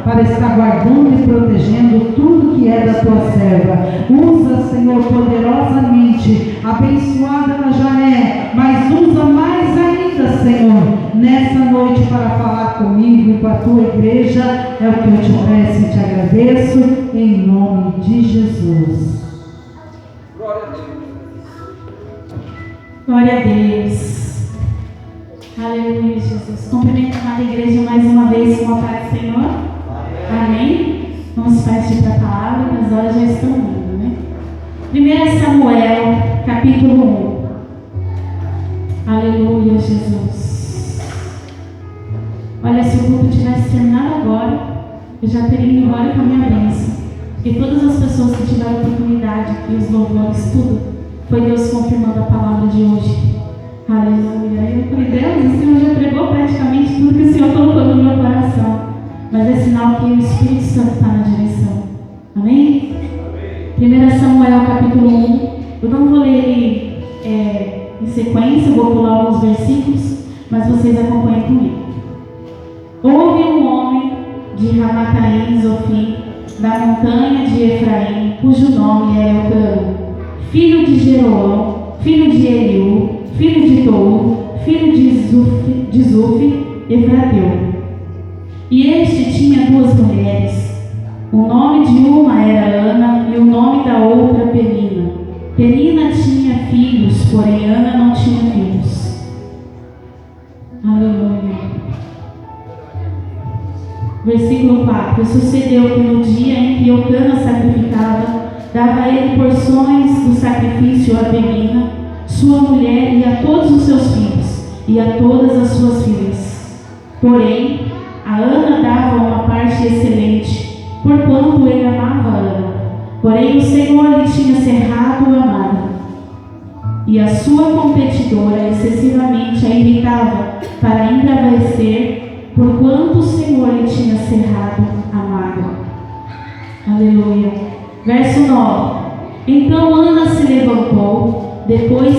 para estar guardando e protegendo tudo que é da tua serva. Usa, Senhor, poderosamente, abençoada ela já é, mas usa mais ainda, Senhor, nessa noite para falar comigo e com a tua igreja. É o que eu te peço e te agradeço, em nome de Jesus. Glória a Deus. Aleluia, Jesus. Cumprimentando a igreja mais uma vez com a paz do Senhor. Amém. Vamos partir para a palavra, as horas já estão indo, né? 1 Samuel, capítulo 1. Aleluia, Jesus. Olha, se o culto tivesse terminado agora, eu já teria ido embora com a minha bênção. Porque todas as pessoas que tiveram oportunidade aqui, os louvores, tudo, foi Deus confirmando a palavra de hoje. Aleluia. Eu falei, Deus, o Senhor já pregou praticamente tudo que o Senhor colocou no meu coração. Mas é sinal que o Espírito Santo está na direção. Amém? 1 Samuel capítulo 1. Eu não vou ler ele em sequência, eu vou pular alguns versículos, mas vocês acompanhem comigo. Houve um homem de Ramataim, Zofim, da montanha de Efraim, cujo nome era Eucano, filho de Jeroão, filho de Eliú, filho de Tou, filho de Zuf, Efrateu. E este tinha duas mulheres. O nome de uma era Ana e o nome da outra Penina. Penina tinha filhos, porém Ana não tinha filhos. Aleluia. Versículo 4. Sucedeu que no dia em que Eucana sacrificava, dava a ele porções do sacrifício a Penina, sua mulher, e a todos os seus filhos, e a todas as suas filhas. Porém, a Ana dava uma parte excelente, porquanto ele amava a Ana. Porém, o Senhor lhe tinha cerrado o amado, e a sua competidora excessivamente a irritava para embravarecer, porquanto o Senhor lhe tinha cerrado a amado. Aleluia. Verso 9. Então Ana se levantou, depois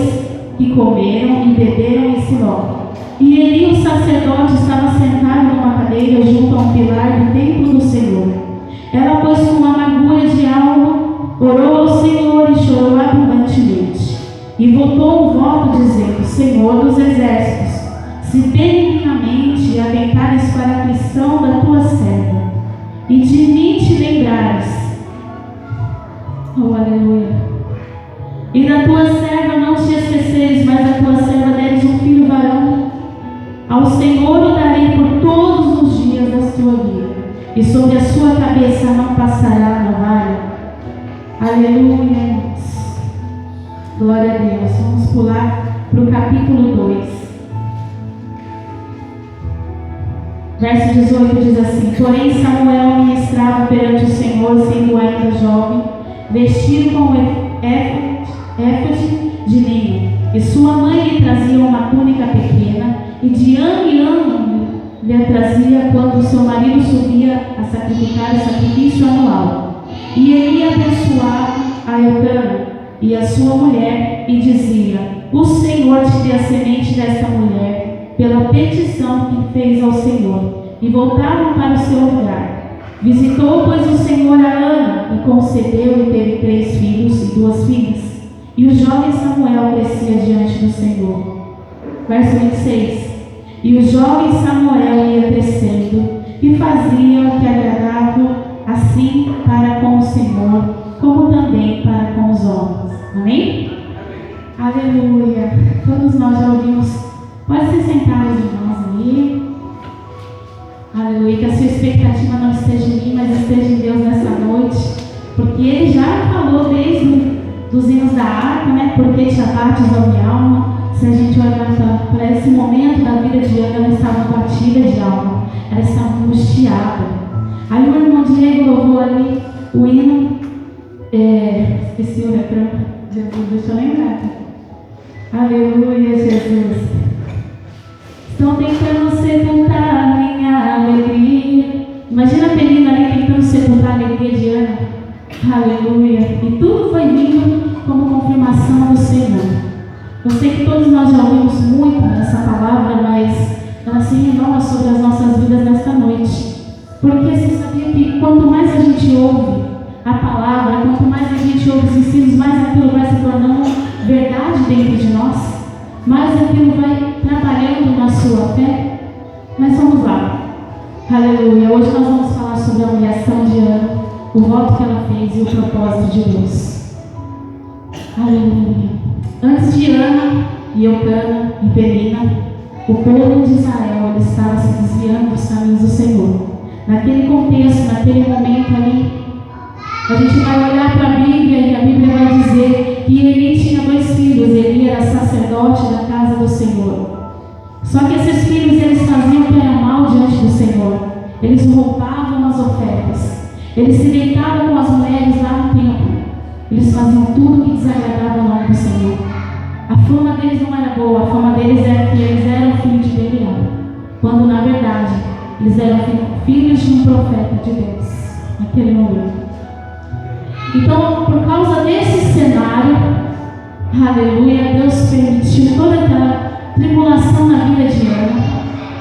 que comeram e beberam em Siló. E Eli, o sacerdote, estava sentado numa cadeira junto a um pilar do templo do Senhor. Ela, pois, com amargura de alma, orou ao Senhor e chorou abundantemente. E voltou um voto dizendo: Senhor dos exércitos, se benignamente atentares para a aflição da tua serva, e de mim te lembrares, oh, aleluia, e da tua serva não te esqueceres, mas a tua serva deres um filho varão, ao Senhor o darei por todos os dias da sua vida, e sobre a sua cabeça não passará navalha. Aleluia. Glória a Deus. Vamos pular para o capítulo 2. Verso 18 diz assim: Porém Samuel ministrava perante o Senhor, sendo ainda jovem, vestido com éfode de linho, e sua mãe lhe trazia uma túnica pequena, e de ano em ano lhe trazia quando seu marido subia a sacrificar o sacrifício anual. E ele abençoava a Eucana e a sua mulher, e dizia: O Senhor te dê a semente desta mulher, pela petição que fez ao Senhor. E voltavam para o seu lugar. Visitou, pois, o Senhor a Ana, e concebeu e teve 3 filhos e 2 filhas. E o jovem Samuel crescia diante do Senhor. Verso 26. E o jovem Samuel ia crescendo, e fazia o que agradava, assim para com o Senhor, como também para com os homens. Amém? Aleluia. Todos nós já ouvimos. Pode se sentar, os irmãos aí. Aleluia. Que a sua expectativa não esteja em mim, mas esteja em Deus nessa noite. Porque Ele já falou desde os hinos da harpa, né? Porque te abates a minha alma. Se a gente olhar para esse momento da vida de Ana, ela estava batida de alma. Ela estava angustiada. Aí o irmão Diego louvou ali o hino. Esqueci o refrão. Jesus, deixa eu lembrar. Aleluia, Jesus. Estão tentando sepultar minha alegria. Imagina a Penina ali tentando sepultar a alegria de Ana. Aleluia. E tudo foi vindo como confirmação do Senhor. Eu sei que todos nós já ouvimos muito essa palavra, mas ela se renova sobre as nossas vidas nesta noite. Porque você sabia que quanto mais a gente ouve a palavra, quanto mais a gente ouve os ensinos, mais aquilo vai se tornando verdade dentro de nós, mais aquilo vai trabalhando na sua fé. Mas vamos lá. Aleluia. Hoje nós vamos falar sobre a humilhação de Ana, o voto que ela fez e o propósito de Deus. Aleluia. Antes de Ana, Eucana e Penina, o povo de Israel ele estava se desviando dos caminhos do Senhor. Naquele contexto, naquele momento ali, a gente vai olhar para a Bíblia e a Bíblia vai dizer que Eli tinha 2 filhos. Eli era sacerdote da casa do Senhor. Só que esses filhos, eles faziam o que era mal diante do Senhor. Eles roubavam as ofertas. Eles se deitavam com as mulheres lá no templo. Eles faziam tudo que desagradava o nome do Senhor. A fama deles não era boa. A fama deles era que eles eram filhos de Belial, quando na verdade eles eram filhos de um profeta de Deus naquele momento. Então, por causa desse cenário, aleluia, Deus permitiu toda aquela tribulação na vida de Ana,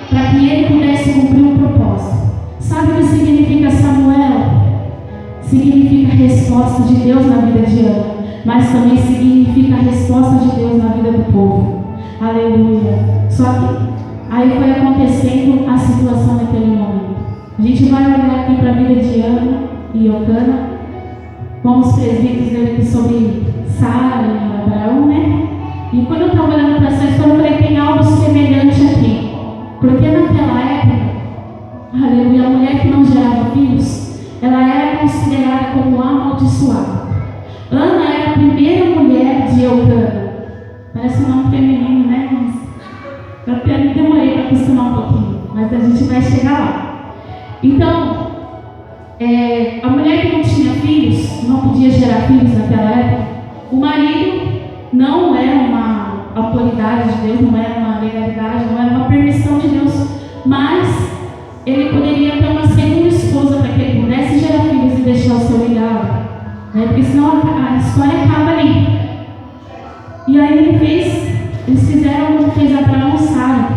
para que ele pudesse cumprir um propósito. Sabe o que significa Samuel? Significa a resposta de Deus na vida de Ana, mas também significa a resposta de Deus na vida do povo. Aleluia. Só que aí foi acontecendo a situação naquele momento. A gente vai olhar aqui para a vida de Ana e Eucana, como os presbíteros dele aqui sobre Sara e Abraão, né? E quando eu estava olhando para essa história, eu falei, tem algo semelhante aqui. Porque naquela época, aleluia, a mulher que não gerava filhos, ela era considerada como amaldiçoada. Ana era a primeira mulher de Eucana. Parece um nome feminino, né? Eu até demorei para acostumar um pouquinho, mas a gente vai chegar lá. Então, a mulher que não tinha filhos, não podia gerar filhos naquela época, o marido não era uma autoridade de Deus, não era uma legalidade, não era uma permissão de Deus, mas ele poderia ter uma segunda esposa para que ele pudesse gerar filhos e deixar o seu legado, né? Porque senão a história acaba ali. E aí eles fizeram o que fez Abraão e Sara.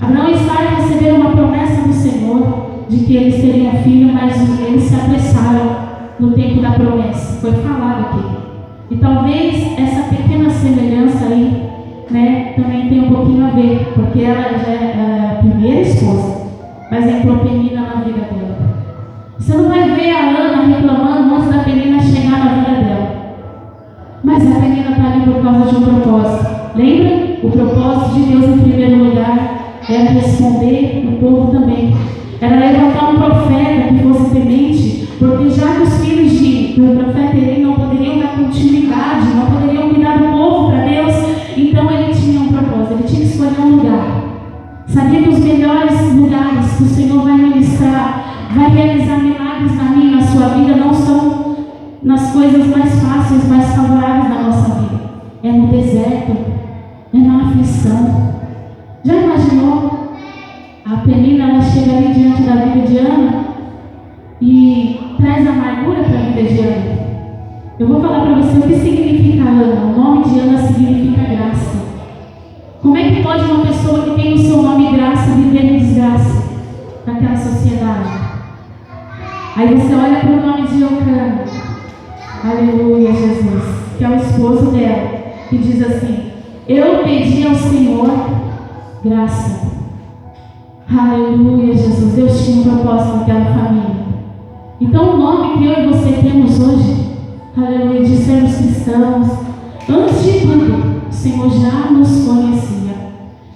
Abraão e Sara receberam uma promessa do Senhor de que eles teriam filho, mas eles se apressaram no tempo da promessa. Foi falado aqui. E talvez essa pequena semelhança aí, né, também tenha um pouquinho a ver, porque ela já é a primeira esposa, mas entrou Penina na vida dela. Você não vai ver a Ana reclamando antes da Penina chegar na vida dela. Mas a Penina está ali por causa de um propósito. Lembra? O propósito de Deus em primeiro lugar era responder o povo também. Era levantar um profeta que fosse temente, porque já que os filhos do profeta Eli não poderiam dar continuidade, não poderiam cuidar do povo para Deus, então ele tinha um propósito, ele tinha que escolher um lugar. Sabia que os melhores lugares que o Senhor vai ministrar, vai realizar milagres na minha e na sua vida, não são nas coisas mais fáceis, mais favoráveis da nossa vida. É no deserto, é na aflição. Já imaginou? A Penina, ela chega ali diante da vida de Ana e traz amargura para a vida de Ana. Eu vou falar para você o que significa Ana. O nome de Ana significa graça. Como é que pode uma pessoa que tem o seu nome graça viver em desgraça naquela sociedade? Aí você olha para o nome de Eucana, aleluia, Jesus, que é o esposo dela, e diz assim: eu pedi ao Senhor graça. Aleluia, Jesus. Deus tinha um propósito naquela família. Então o nome que eu e você temos hoje, aleluia, de sermos cristãos, antes de tudo, o Senhor já nos conhecia.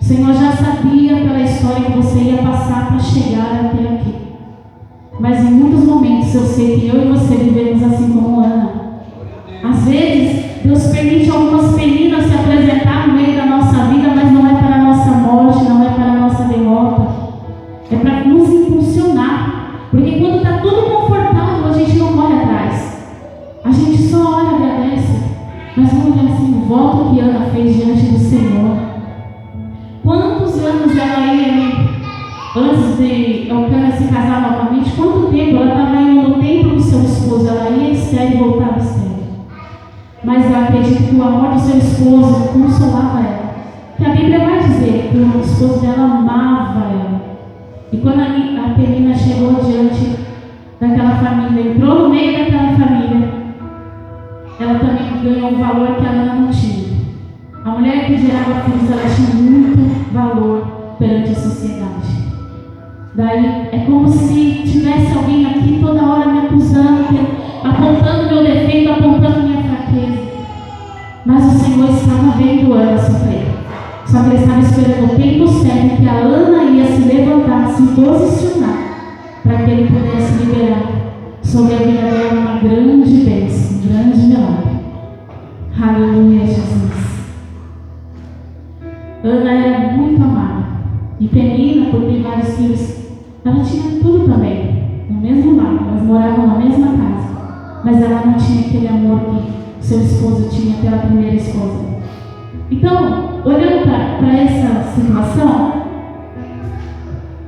O Senhor já sabia pela história que você ia passar para chegar até aqui. Mas em muitos momentos eu sei que eu e você vivemos assim como Ana. Às vezes Deus permite algumas Peninas se apresentar no meio da nossa vida, mas não é para a nossa morte, não é para a nossa derrota. É para nos impulsionar. Porque quando está tudo confortável, a gente não corre atrás. A gente só olha e agradece. Mas vamos ver assim, o voto que Ana fez diante do Senhor. Quantos anos ela ia ali, antes de Eucana se casar novamente? Quanto tempo? Ela estava indo no templo do seu esposo. Ela ia estéril e voltava estéril. Mas eu acredito que o amor do seu esposo consolava ela. Que a Bíblia vai dizer que o esposo dela amava ela. E quando a Penina chegou diante daquela família, entrou no meio daquela família, ela também ganhou um valor que a Ana não tinha. A mulher que gerava filhos, ela tinha muito valor perante a sociedade. Daí é como se tivesse alguém aqui toda hora me acusando, apontando meu defeito, apontando minha fraqueza. Mas o Senhor estava vendo Ana sofrer. Só que Ele estava esperando o tempo certo que a Ana ia se levantar, se posicionar, para que Ele pudesse liberar sobre a vida dela uma grande bênção, um grande milagre. Aleluia, Jesus. Ana era muito amada. E Penina, por ter vários filhos, ela tinha tudo também, no mesmo lar, elas moravam na mesma casa, mas ela não tinha aquele amor que seu esposo tinha pela primeira esposa. Então, olhando para essa situação,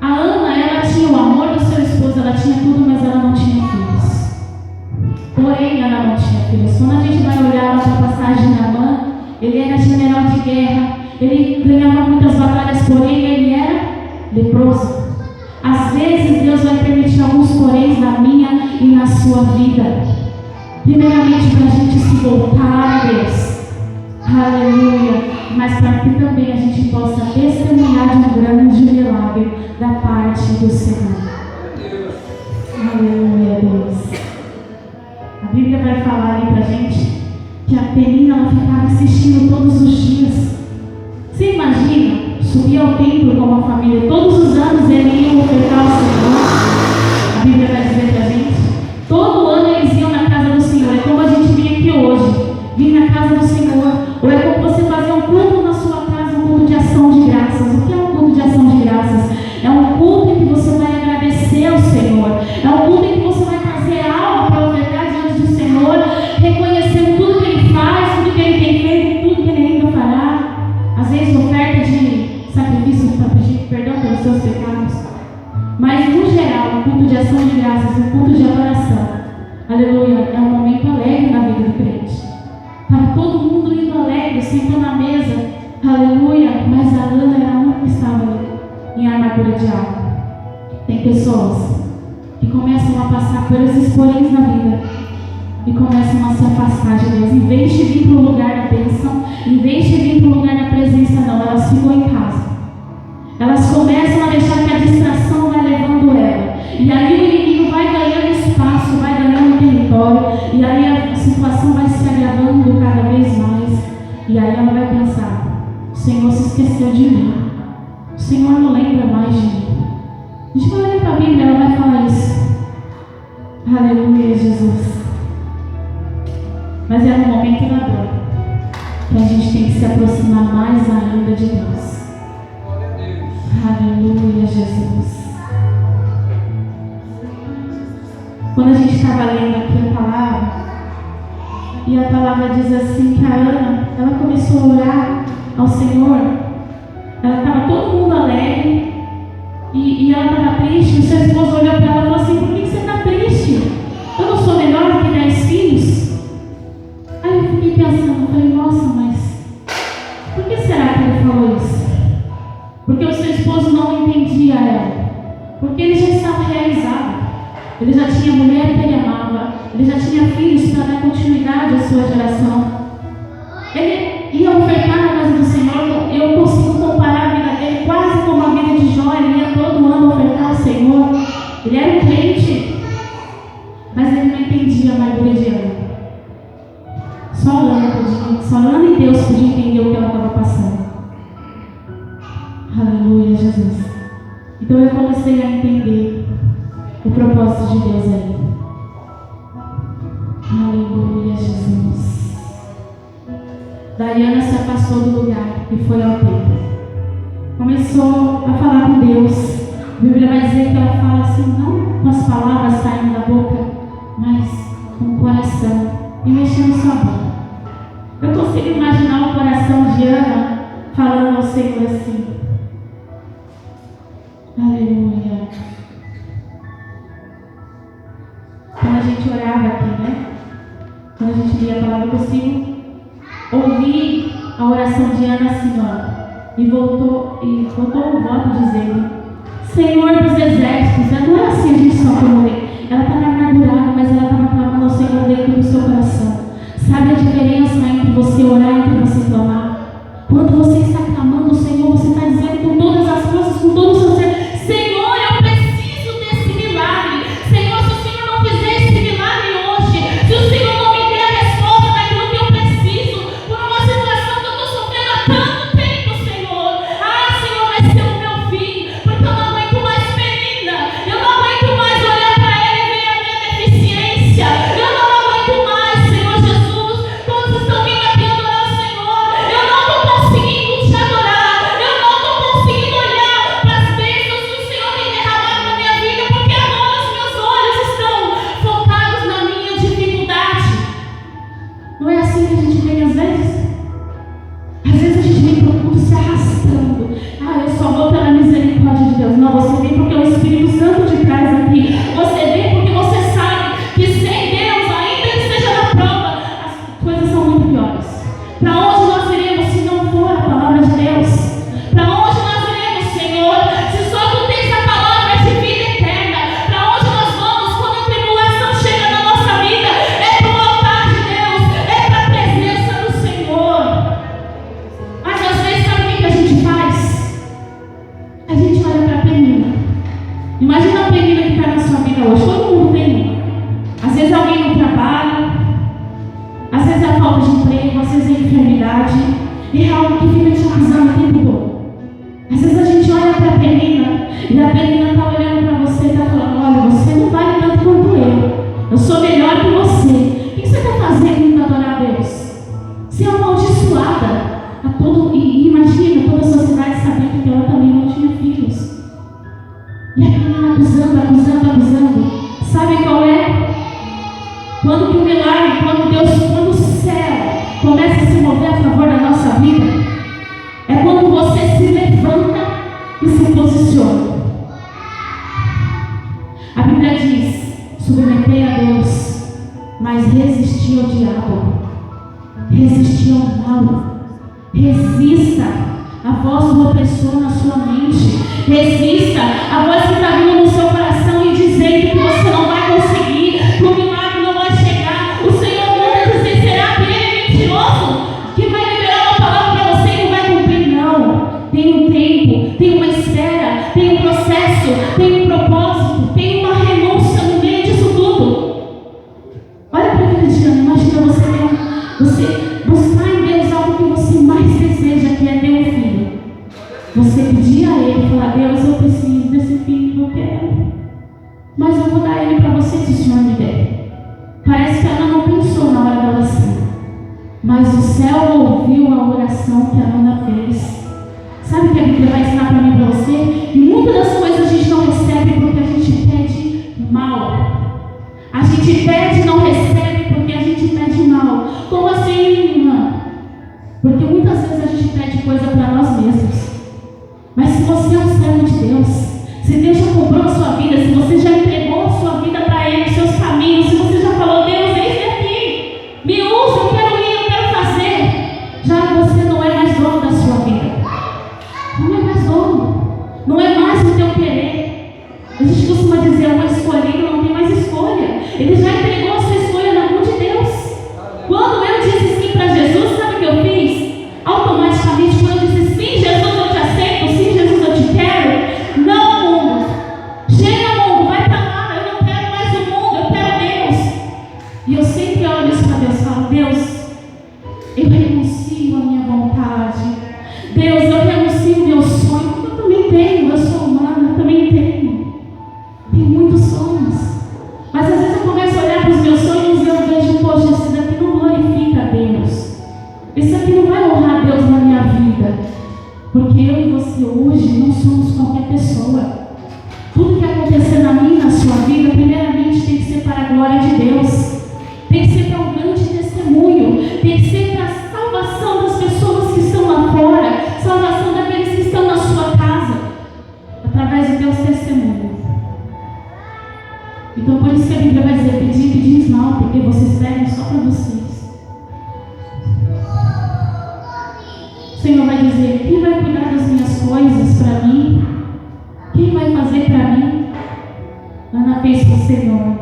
a Ana, ela tinha o amor do seu esposo, ela tinha tudo, mas ela não tinha filhos. Porém, ela não tinha filhos. Quando a gente vai olhar a passagem da Amã, ele era general de guerra, ele ganhava muitas batalhas, porém ele era leproso. Às vezes Deus vai permitir alguns poréns na minha e na sua vida. Primeiramente para a gente se voltar a Deus. Aleluia. Mas para que também a gente possa testemunhar de um grande milagre da parte do Senhor. Aleluia, Deus. A Bíblia vai falar ali para a gente que a Penina ela ficava insistindo todos os dias. Você imagina subir ao templo com uma família, todos os anos eles iam ofertar ao Senhor. A Bíblia vai dizer para a gente, todo ano eles iam na casa do Senhor. É como a gente vem aqui hoje, vir na casa do Senhor. Ou é como você fazer um culto na sua casa, um culto de ação de graças. O que é um culto de ação de graças? É um culto em que você vai agradecer ao Senhor. É um culto em que você vai trazer algo para ofertar diante do Senhor, reconhecendo tudo que Ele faz, tudo que Ele tem feito e tudo que Ele ainda fará. Às vezes oferta de sacrifício para pedir perdão pelos seus pecados. Mas no geral, um culto de ação de graças, um culto de adoração, aleluia, é um momento alegre na vida do crente. Estava todo mundo indo alegre, sentando na mesa, aleluia, mas a Ana era a única que estava ali, em armadura de alma. Tem pessoas que começam a passar por esses poréns na vida e começam a se afastar de Deus. Em vez de vir para o lugar da bênção, em vez de vir para o lugar da presença, não, elas ficam em casa. Elas começam a deixar que a distração vai levando ela. E aí o inimigo vai ganhando espaço, vai ganhando território. E aí a situação vai se agravando cada vez mais. E aí ela vai pensar, o Senhor se esqueceu de mim. O Senhor não lembra mais de mim. A gente vai olhar para a Bíblia, ela vai falar isso. Aleluia, Jesus. Mas é no momento da dor que a gente tem que se aproximar mais ainda de Deus. Aleluia, Jesus. Quando a gente estava lendo aqui a palavra, e a palavra diz assim que a Ana, ela começou a orar ao Senhor. Ela estava todo mundo alegre e ela estava triste. O seu esposo olhou para ela e falou assim, por que você está triste? Eu não sou melhor do que 10 filhos? Aí eu fiquei pensando, falei, nossa, mas por que será que ele falou isso? Porque o seu esposo não entendia ela. Porque ele já estava realizado. Ele já tinha mulher que ele amava. Ele já tinha filhos para dar continuidade à sua geração. Ele ia ofertar na casa do Senhor. Eu consigo comparar a vida dele quase como a vida de Jó. Ele ia todo ano ofertar ao Senhor. Ele era um crente, mas ele não entendia a amargura de Ana. Só Ana e Deus podiam entender o que ela estava passando. Aleluia, Jesus. Então eu comecei a entender o propósito de Deus aí. Aleluia, Jesus. Daí Ana se afastou do lugar e foi ao templo. Começou a falar com Deus. A Bíblia vai dizer que ela fala assim, não com as palavras saindo da boca, mas com o coração e mexendo sua boca. Eu consigo imaginar o coração de Ana falando ao Senhor assim. Aleluia. Quando a gente orava aqui, né? Quando a gente lia a palavra, eu consigo ouvir a oração de Ana assim, ó. E voltou o voto dizendo, Senhor dos exércitos, não é assim a gente só como ela estava amargurada, mas ela estava clamando ao Senhor dentro do seu coração. Sabe a diferença entre você orar e entre você clamar? Quando você está clamando ao Senhor, você está dizendo com todas as forças, com todo o seu ser: Senhor, eu preciso desse milagre. Senhor, se o Senhor não fizer esse milagre hoje, se o Senhor não me der a resposta daquilo que eu preciso, por uma situação que eu estou sofrendo há tanto tempo, Senhor. Ah, Senhor, vai ser o meu fim, porque eu não aguento mais Penina. Eu não aguento mais olhar para ela e ver a minha deficiência. Eu não aguento mais, Senhor Jesus. Todos estão vindo aqui adorar o Senhor. Eu não estou conseguindo te adorar. Eu não estou conseguindo olhar para as bênçãos que o Senhor tem derramado na minha vida, porque agora os meus olhos estão focados na minha dificuldade. Não é assim que a gente vem às vezes? Às vezes a gente vem para o culto se arrastando. Ah, eu só vou pela misericórdia de Deus. Não, você vem porque o Espírito Santo te traz aqui. Você vem porque você sabe que sem Deus, ainda que seja na prova, as coisas são muito piores. Para onde nós iremos se não for a palavra de Deus? Para onde nós iremos, Senhor, se só tu tens a palavra de vida eterna? Para onde nós vamos quando a tribulação chega na nossa vida? É para o altar de Deus, é para a presença do Senhor. Mas às vezes, sabe o que a gente faz? A gente olha para a Penina. Imagina a Penina que está na sua vida hoje. Todo mundo tem uma. Às vezes alguém não trabalha, às vezes é a falta de emprego, às vezes é a enfermidade, e é algo que fica te acusando o tempo todo. Às vezes a gente olha para a Penina e a Penina está olhando para você e está falando: olha, você não vale tanto quanto eu sou melhor que você. O que você está fazendo indo adorar a Deus? Você é amaldiçoada. E imagina, toda a sociedade sabendo que ela também não tinha filhos. E a menina acusando. Sabe qual é? Quando que o milagre, quando o céu começa a se mover a favor da nossa vida, é quando você se levanta e se posiciona. A Bíblia diz: submetei a Deus, mas resisti ao diabo, resisti ao mal. Resista a voz do opressor na sua mente. Resista a voz que está vindo no seu coração e dizendo que você não vai conseguir, que o milagre não vai chegar. O Senhor manda dizer: será que ele é mentiroso? Que vai liberar uma palavra para você e não vai cumprir? Não. Tem um tempo, tem uma espera, tem um processo, tem um propósito, tem uma renúncia no meio disso tudo. Olha para aquele dia, imagina você buscar em Deus algo que você mais deseja, que é ter um filho. Você pedir a Ele e falar: Deus, eu preciso desse filho que eu quero, mas eu vou dar ele para você se o Senhor me der. Parece que a Ana não pensou na hora da oração, mas o céu ouviu a oração que a Ana fez. Sabe o que a Bíblia vai ensinar para mim e para você? E muitas das coisas a gente não recebe porque a gente pede mal. A gente pede e não recebe porque a gente pede mal. Como assim, irmã? Porque muitas vezes a gente pede coisa para nós mesmos. Mas se você é um servo de Deus, se Deus já comprou a sua vida, se você já entregou a sua vida para Ele, os seus caminhos, se você já falou: Deus, eis aqui, me usa, eu quero ir, eu quero fazer, já você não é mais dono da sua vida. Não é mais dono. Não é mais o teu querer. A gente costuma dizer: uma escolhida não tem mais escolha. Ele já entregou a sua escolha na mão de Deus. Quando eu disse sim para Jesus, sabe o que eu fiz? Automaticamente, quando eu disse: sim, Jesus, eu te aceito, sim, Jesus, eu te quero. Não, mundo. Chega, mundo, vai para lá. Eu não quero mais o mundo, eu quero Deus. E eu sempre olho isso para Deus e falo: Deus, eu renuncio a minha vontade. Deus, eu renuncio o meu sonho, porque eu também tenho, eu sou humana, eu também tenho muitos sonhos. Mas às vezes eu começo a olhar para os meus sonhos e eu vejo: poxa, esse daqui não glorifica a Deus. Esse aqui não vai honrar a Deus na minha vida. Porque eu e você hoje não somos qualquer pessoa. Tudo que acontecer na minha e na sua vida, primeiramente tem que ser para a glória de Deus. Tem que ser para um grande testemunho. Tem que ser para a salvação das pessoas que estão lá fora, salvação daqueles que estão na sua casa, através do teu testemunho. Então por isso que a Bíblia vai dizer: pedi esmalte, porque vocês pedem só para vocês. O Senhor vai dizer: quem vai cuidar das minhas coisas para mim? Quem vai vai fazer para mim, Ana fez para o Senhor.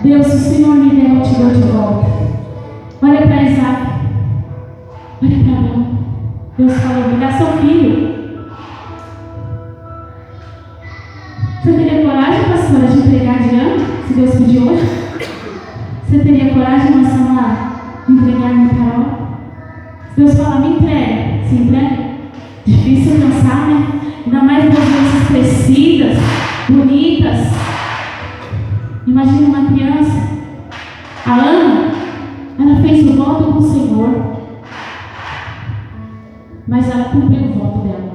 Deus, se o Senhor me der, eu te dou de volta. Olha para Isaac, olha para Abraão. Deus falou: me dá seu filho. Você teria coragem, pastora, de entregar de ano, se Deus pedir hoje? Você teria coragem, irmã Samara, de entregar no Carol? Se Deus falar, me entrega, se entrega? Difícil pensar, né? Ainda mais duas vezes crescidas, bonitas. Imagine uma criança. A Ana, ela fez o voto com o Senhor, mas ela cumpriu o voto dela.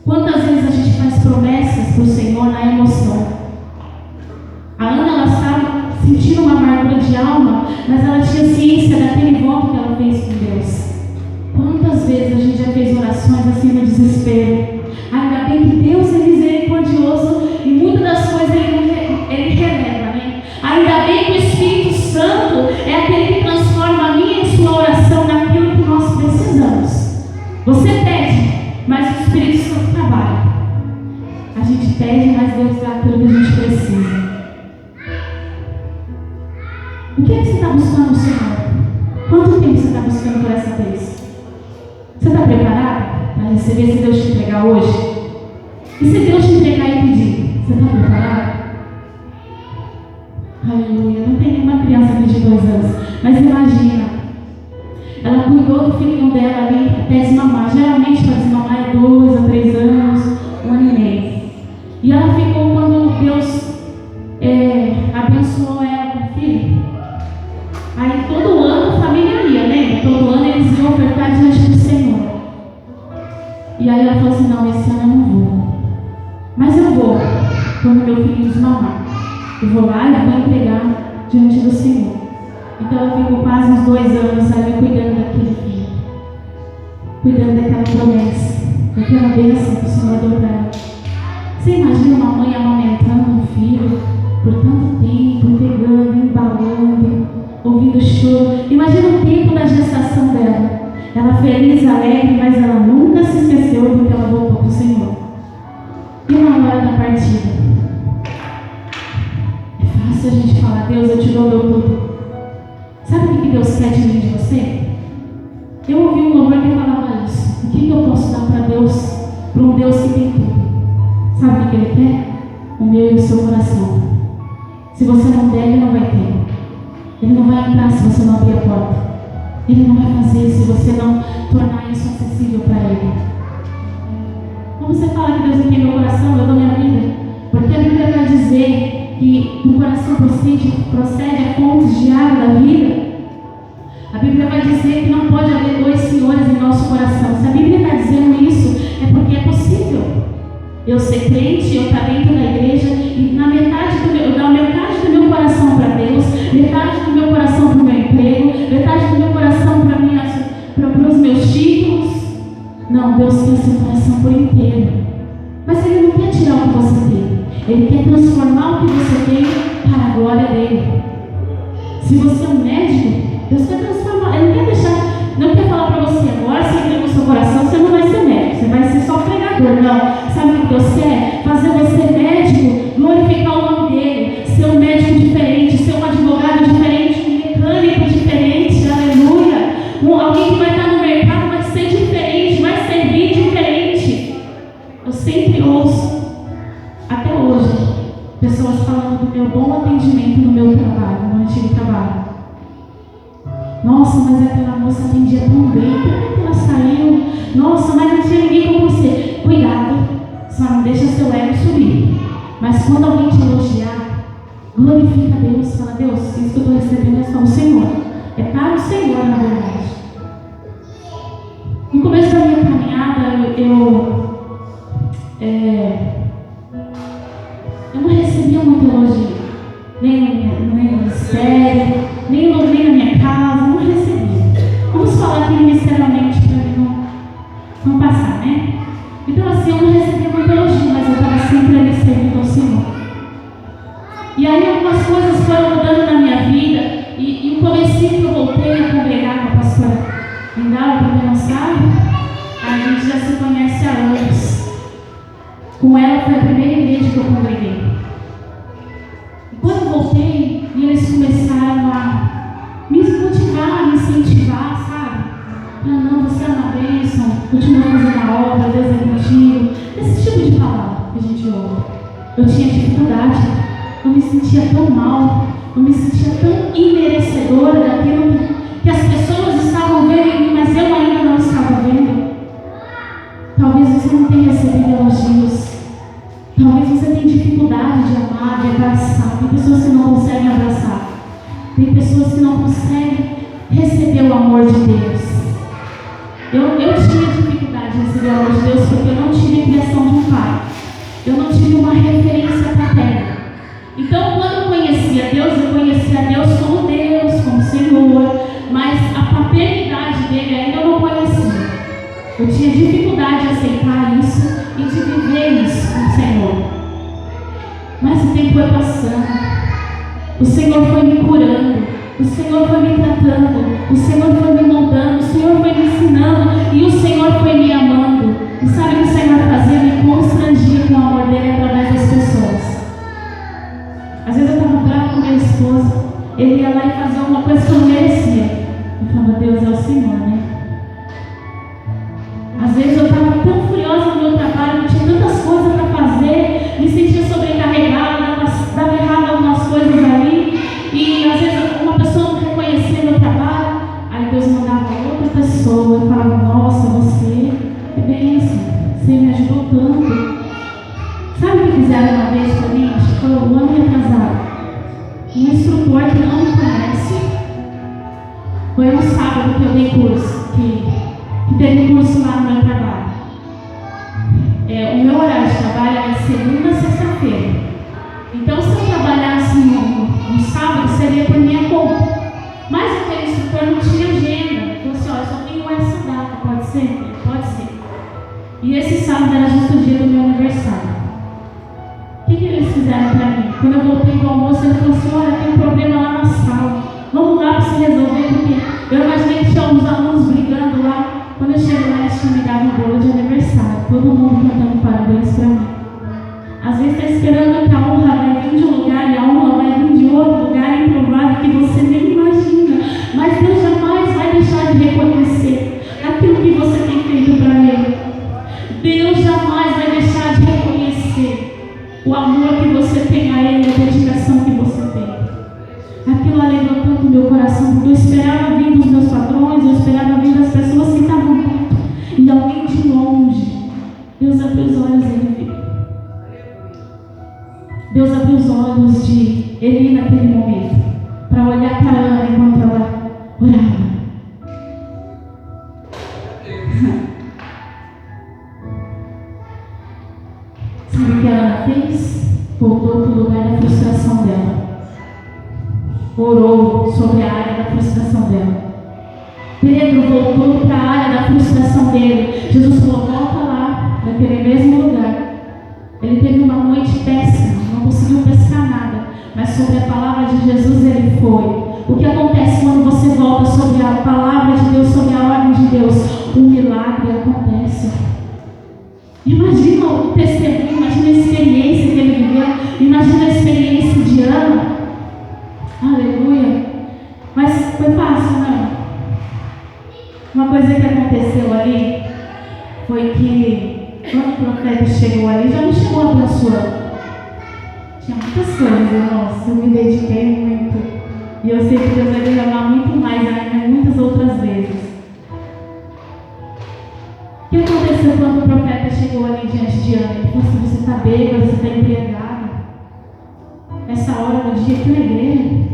Quantas vezes a gente faz promessas para o Senhor na emoção? A Ana, ela estava sentindo uma amargura de alma, mas ela tinha ciência daquele voto que ela fez com Deus. Quantas vezes a gente já fez orações assim no desespero? Ainda bem que Deus é misericordioso e muitas das coisas Ele releva, né? Ainda bem que o Espírito Santo é aquele que transforma a minha e sua oração naquilo que nós precisamos. Você pede, mas o Espírito Santo trabalha. A gente pede, mas Deus dá aquilo que a gente precisa. O que é que você está buscando no Senhor? Quanto tempo você está buscando por essa vez? Você está preparado para receber se Deus te entregar hoje? E se Deus te entregar e pedir? Você está preparado? Aleluia. Não tem nenhuma criança aqui de 2 anos, mas imagina. Ela cuidou do filhinho dela ali até desmamar. Geralmente para desmamar é 2 a 3 anos, 1 ano e meio. E ela ficou quando Deus abençoou ela com o filho. Aí todo ano a família ia, né? Todo ano eles iam ofertar diante do Senhor. E aí ela falou assim: não, esse ano eu não vou. Mas eu vou quando meu filho desmamar. Eu vou lá e vou entregar diante do Senhor. Então ela ficou quase uns 2 anos ali cuidando daquele filho, cuidando daquela promessa, daquela bênção que o Senhor deu para ela. Você imagina uma mãe amamentando um filho por tanto tempo, pegando, embalando, ouvindo choro. Imagina o tempo da gestação dela. Ela feliz, alegre, mas ela nunca se esqueceu do que ela voltou para o Senhor. E na hora da partida, é fácil a gente falar: Deus, eu te dou meu tudo. Sabe o que Deus quer de mim, de você? Eu ouvi um louvor que falava isso. O que eu posso dar para Deus, para um Deus que tem tudo? Sabe o que Ele quer? O meu e o seu coração. Se você não der, Ele não vai ter. Ele não vai entrar se você não abrir a porta. Ele não vai fazer se você não tornar isso acessível para Ele. Como você fala que Deus tem meu coração, eu dou minha vida? Porque a Bíblia vai dizer que do coração procede a fontes de água da vida. A Bíblia vai dizer que não pode haver 2 senhores em nosso coração. Se a Bíblia está dizendo isso, é porque é possível eu ser crente, eu estar dentro da igreja e eu dar metade do meu coração para Deus, metade do meu coração para o meu emprego, metade do meu coração para os meus títulos. Não, Deus quer seu coração por inteiro. Mas Ele não quer tirar o que você tem. Ele quer transformar o que você tem para a glória dEle. Se você é um médico, Deus quer transformar. Ele não quer não quer falar para você agora, se entrega o seu coração, você não vai ser médico, você vai ser só pregador. Não. Sabe o que Deus quer? Fazer você médico, glorificar o nome dEle, ser um médico diferente, ser um advogado diferente, um mecânico diferente, aleluia. Alguém que vai estar no mercado vai ser diferente, vai servir diferente. Eu sempre ouço, até hoje, pessoas falando do meu bom atendimento no meu trabalho, no antigo trabalho. Nossa, mas aquela moça atendia tão bem, por que ela saiu? Nossa, mas não tinha ninguém como você. Cuidado, só não deixa seu ego subir. Mas quando alguém te elogiar, glorifica a Deus, fala: Deus, isso que eu estou recebendo é só o Senhor. É para o Senhor, na verdade. No começo da minha caminhada, eu não recebia muito elogio, nem no ministério, nem na minha casa, não recebia. Vamos falar aqui ministerialmente para mim não passar, né? Então assim, eu não recebia muito elogio, mas eu estava sempre ali servindo ao Senhor. E aí algumas coisas foram mudando na minha vida, e no comecinho que eu voltei a congregar com a pastora Lindau, para quem não sabe, a gente já se conhece há anos. Com ela foi a primeira igreja que eu congreguei. E quando eu voltei, e eles começaram a me motivar, me incentivar, sabe? Ah, não, você é uma bênção, continua fazendo a obra, Deus é contigo. Esse tipo de palavra que a gente ouve. Eu tinha dificuldade, eu me sentia tão mal, eu me sentia tão imerecedora daquilo que as pessoas estavam vendo em mim, mas eu ainda não estava vendo. Talvez você não tenha recebido elogios. Talvez você tenha dificuldade de amar, de abraçar. Tem pessoas que não conseguem abraçar. Tem pessoas que não conseguem receber o amor de Deus. Eu tinha dificuldade de receber o amor de Deus porque eu não tive a criação de um pai. Eu não tive uma referência paterna. Então, quando eu conhecia Deus como Deus, como Senhor, mas a paternidade dele ainda eu não conhecia. Eu tinha dificuldade de aceitar isso e de viver isso com o Senhor. Mas o tempo foi passando. O Senhor foi me curando. O Senhor foi me tratando. O Senhor foi me moldando. O Senhor foi me ensinando. E o Senhor foi me amando. E sabe o que o Senhor fazia? Me constrangia com o amor dele através das pessoas. Às vezes eu estava brava com meu esposo. Ele ia lá e fazia uma coisa que eu não merecia. Eu falava, Deus é o Senhor, né? Às vezes eu estava tão furiosa no meu trabalho, não tinha tantas coisas para fazer, me sentia sobrecarregada, dava errado algumas coisas ali, e às vezes uma pessoa não reconhecia meu trabalho, aí Deus mandava outra pessoa e falava, nossa, você é bênção, você me ajudou tanto. Sabe o que fizeram uma vez para mim? Acho que foi um ano retrasado. Um instrutor que não me conhece, foi um sábado que eu dei curso, que teve curso lá no meu trabalho. O meu horário de trabalho é segunda a sexta-feira. Então, se eu trabalhasse no sábado, seria por minha conta. Mas aquele instrutor não tinha agenda. Ele falou assim, olha, eu só tenho essa data, pode ser? Pode ser. E esse sábado era justo o dia do meu aniversário. O que eles fizeram para mim? Quando eu voltei do almoço, ele falou assim, olha, tem um problema lá na sala. Vamos lá para se resolver, porque eu imaginei que tinha uns alunos brigando lá. Quando eu chego lá, eles tinham me dado um bolo de aniversário. Todo mundo cantando parabéns para mim. Às vezes está esperando que a honra vai vir de um lugar e a honra vai vir de outro lugar improvável que você nem imagina. Mas Deus jamais vai deixar de reconhecer aquilo que você tem feito para Ele. Deus jamais vai deixar de reconhecer o amor que você tem a Ele, a dedicação que você tem. Aquilo alegrou tanto o meu coração, porque eu esperava vir dos meus patrões, eu esperava vir das pessoas que estavam perto. E alguém de longe, Deus abriu os olhos e ele viu. Deus abriu os olhos de Eli naquele momento, para olhar para Ana enquanto ela orava. Sabe o que a Ana fez? Voltou para o lugar da frustração dela. Orou sobre a área da frustração dela. Pedro voltou para a área da frustração dele. Jesus falou, volta lá, naquele mesmo lugar. Ele teve uma noite péssima, não conseguiu pescar nada, mas sobre a palavra de Jesus ele foi. O que acontece quando você volta sobre a palavra de Deus, sobre a ordem de Deus? Um milagre acontece. Imagina o testemunho, imagina a experiência que ele viveu, imagina a experiência de Ana. Aleluia. Mas foi fácil, não? Uma coisa que aconteceu ali foi que quando o profeta chegou ali, já não chegou abençoando. Tinha muitas coisas, irmãos. Eu me dediquei muito. E eu sei que Deus vai derramar muito mais ainda, muitas outras vezes. O que aconteceu quando o profeta chegou ali diante de Ana? Ele falou assim, você está bêbada, você está embriagada. Essa hora do dia aqui na igreja.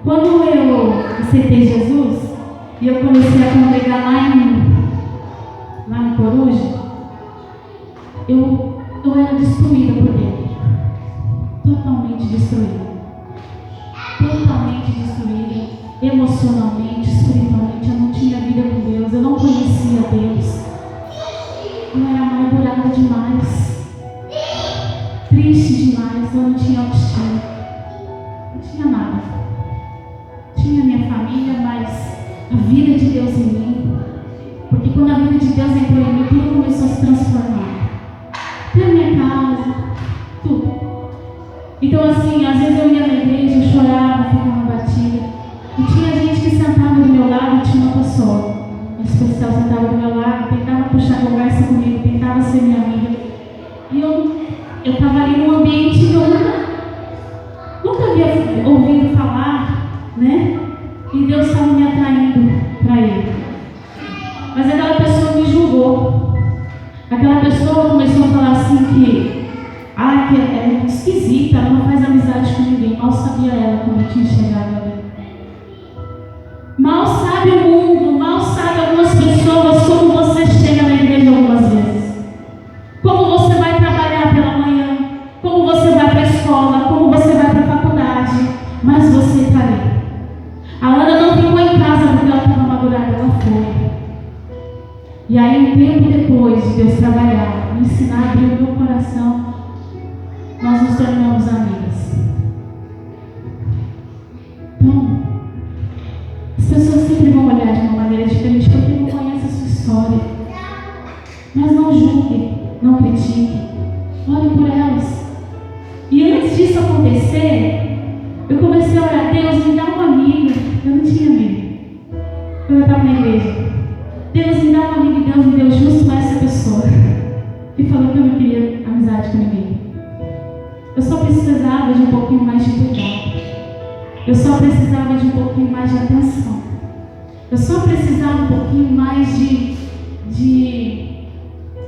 Quando eu aceitei Jesus e eu comecei a congregar lá no Coruja, eu era destruída por Deus. Totalmente destruída. Totalmente destruída. Emocionalmente, espiritualmente. Eu não tinha vida com Deus. Eu não conhecia Deus. Eu era amargurada demais. Triste demais. Eu não tinha autoestima. Não tinha nada. Tinha minha família, mas a vida de Deus em mim. Porque quando a vida de Deus entrou em mim, tudo começou a se transformar. Então, assim, às vezes eu ia na igreja, eu chorava, ficava batida. E tinha gente que sentava do meu lado e tinha uma pessoa especial sentava do meu lado, tentava puxar conversa comigo, tentava ser minha amiga. E eu estava ali num ambiente que eu nunca havia ouvido falar, né? E Deus estava me atraindo para Ele. Mas aquela pessoa me julgou. Aquela pessoa começou a falar assim que é muito esquisita, ela não faz amizade com ninguém. Mal sabia ela quando eu tinha chegado ali. Mal sabe o mundo, mal sabe algumas pessoas como você chega na igreja algumas vezes. Como você vai trabalhar pela manhã, como você vai para a escola, como você vai para a faculdade, mas você está ali. A Ana não ficou em casa porque ela estava amargurada, ela foi. E aí, um tempo depois de Deus trabalhar, me ensinar, abrir o meu coração, nós nos tornamos amigas. Então, as pessoas sempre vão olhar de uma maneira diferente porque não conhecem a sua história. Mas não julgue, não critique, ore por elas. E antes disso acontecer, eu comecei a orar: Deus, me dá uma amiga. Eu não tinha amiga quando eu estava na igreja. Deus, me dá uma amiga, e Deus me deu justo essa pessoa e falou que eu não queria amizade com ninguém. Eu só precisava de um pouquinho mais de cuidado. Eu só precisava de um pouquinho mais de atenção. Eu só precisava um pouquinho mais de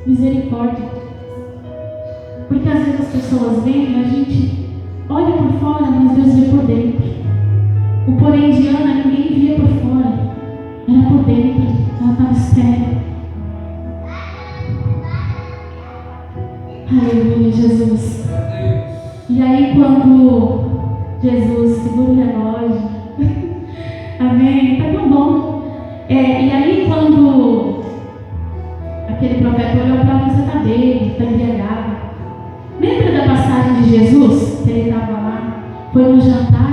misericórdia. Porque às vezes as pessoas vêm e a gente olha por fora, mas Deus vê por dentro. O porém de Ana, ninguém via por fora. Era por dentro. Ela estava estéril. Aleluia, Jesus. E aí quando Jesus segura o relógio, amém, tá tão bom. E aí quando aquele profeta olhou para você, está bem, está embriagado. Lembra da passagem de Jesus? Que ele estava lá, foi no jantar